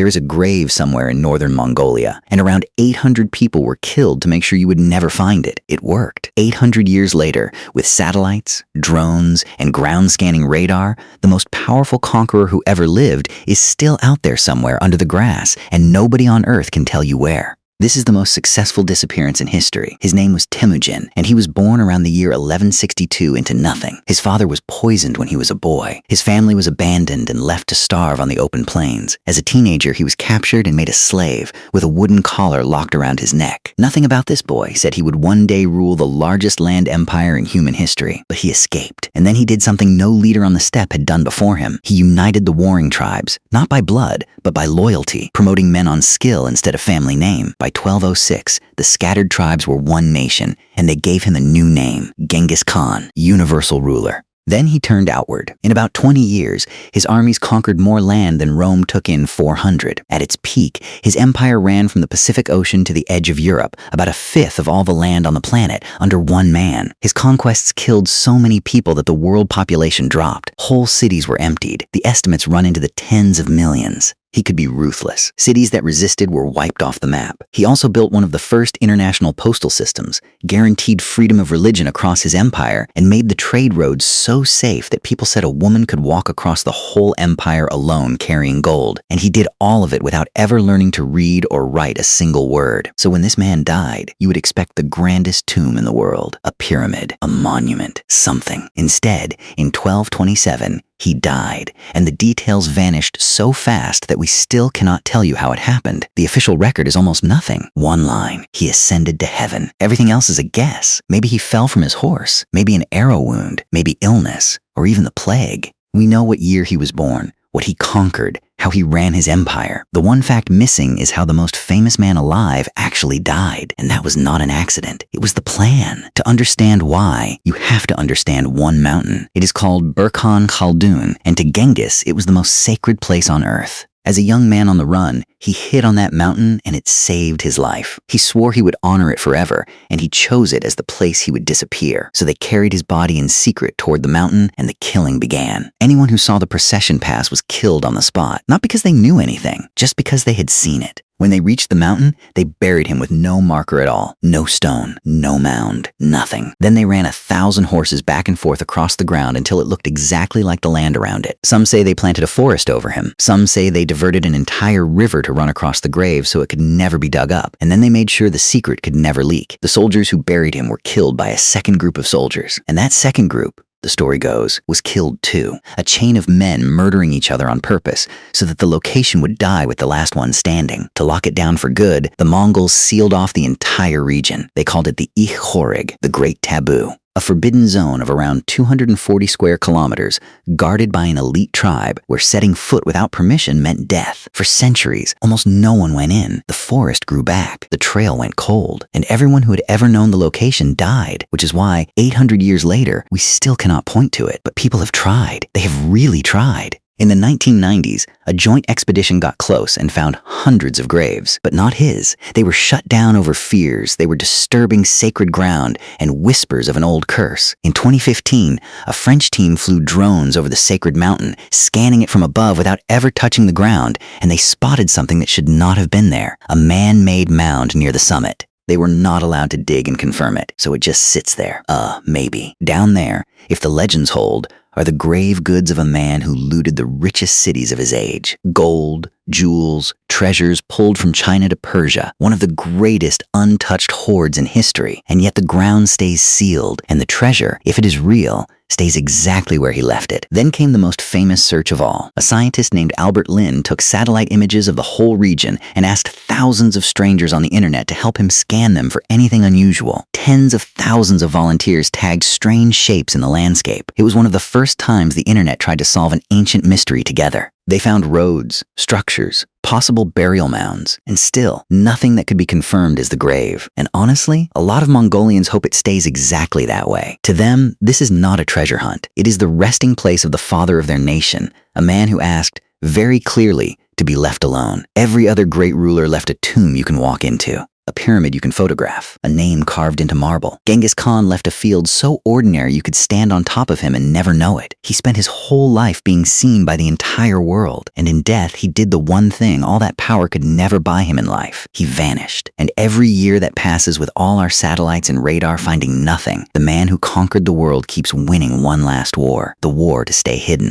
There is a grave somewhere in northern Mongolia, and around 800 people were killed to make sure you would never find it. It worked. 800 years later, with satellites, drones, and ground-scanning radar, the most powerful conqueror who ever lived is still out there somewhere under the grass, and nobody on Earth can tell you where. This is the most successful disappearance in history. His name was Temujin, and he was born around the year 1162 into nothing. His father was poisoned when he was a boy. His family was abandoned and left to starve on the open plains. As a teenager, he was captured and made a slave, with a wooden collar locked around his neck. Nothing about this boy said he would one day rule the largest land empire in human history, but he escaped. And then he did something no leader on the steppe had done before him. He united the warring tribes, not by blood, but by loyalty, promoting men on skill instead of family name. By 1206, the scattered tribes were one nation, and they gave him a new name, Genghis Khan, universal ruler. Then he turned outward. In about 20 years, his armies conquered more land than Rome took in 400. At its peak, his empire ran from the Pacific Ocean to the edge of Europe, about a fifth of all the land on the planet, under one man. His conquests killed so many people that the world population dropped. Whole cities were emptied. The estimates run into the tens of millions. He could be ruthless. Cities that resisted were wiped off the map. He also built one of the first international postal systems, guaranteed freedom of religion across his empire, and made the trade roads so safe that people said a woman could walk across the whole empire alone carrying gold. And he did all of it without ever learning to read or write a single word. So when this man died, you would expect the grandest tomb in the world, a pyramid, a monument, something. Instead, in 1227, he died, and the details vanished so fast that we still cannot tell you how it happened. The official record is almost nothing. One line: he ascended to heaven. Everything else is a guess. Maybe he fell from his horse, maybe an arrow wound, maybe illness, or even the plague. We know what year he was born, what he conquered, how he ran his empire. The one fact missing is how the most famous man alive actually died, and that was not an accident. It was the plan. To understand why, you have to understand one mountain. It is called Burkhan Khaldun, and to Genghis, it was the most sacred place on earth. As a young man on the run, he hid on that mountain and it saved his life. He swore he would honor it forever, and he chose it as the place he would disappear. So they carried his body in secret toward the mountain, and the killing began. Anyone who saw the procession pass was killed on the spot, not because they knew anything, just because they had seen it. When they reached the mountain, they buried him with no marker at all. No stone, no mound, nothing. Then they ran 1,000 horses back and forth across the ground until it looked exactly like the land around it. Some say they planted a forest over him. Some say they diverted an entire river to run across the grave so it could never be dug up. And then they made sure the secret could never leak. The soldiers who buried him were killed by a second group of soldiers. And that second group, the story goes, was killed too. A chain of men murdering each other on purpose so that the location would die with the last one standing. To lock it down for good, the Mongols sealed off the entire region. They called it the Ikh Khorig, the Great Taboo. A forbidden zone of around 240 square kilometers, guarded by an elite tribe, where setting foot without permission meant death. For centuries, almost no one went in. The forest grew back, the trail went cold, and everyone who had ever known the location died, which is why, 800 years later, we still cannot point to it. But people have tried. They have really tried. In the 1990s, a joint expedition got close and found hundreds of graves, but not his. They were shut down over fears. They were disturbing sacred ground and whispers of an old curse. In 2015, a French team flew drones over the sacred mountain, scanning it from above without ever touching the ground, and they spotted something that should not have been there, a man-made mound near the summit. They were not allowed to dig and confirm it, so it just sits there. Maybe. Down there, if the legends hold, are the grave goods of a man who looted the richest cities of his age. Gold, jewels, treasures pulled from China to Persia, one of the greatest untouched hoards in history. And yet the ground stays sealed, and the treasure, if it is real, stays exactly where he left it. Then came the most famous search of all. A scientist named Albert Lin took satellite images of the whole region and asked thousands of strangers on the internet to help him scan them for anything unusual. Tens of thousands of volunteers tagged strange shapes in the landscape. It was one of the first times the internet tried to solve an ancient mystery together. They found roads, structures, possible burial mounds, and still, nothing that could be confirmed as the grave. And honestly, a lot of Mongolians hope it stays exactly that way. To them, this is not a treasure hunt. It is the resting place of the father of their nation, a man who asked, very clearly, to be left alone. Every other great ruler left a tomb you can walk into. a pyramid you can photograph, a name carved into marble. Genghis Khan left a field so ordinary you could stand on top of him and never know it. He spent his whole life being seen by the entire world, and in death he did the one thing all that power could never buy him in life. He vanished. And every year that passes with all our satellites and radar finding nothing, the man who conquered the world keeps winning one last war, the war to stay hidden.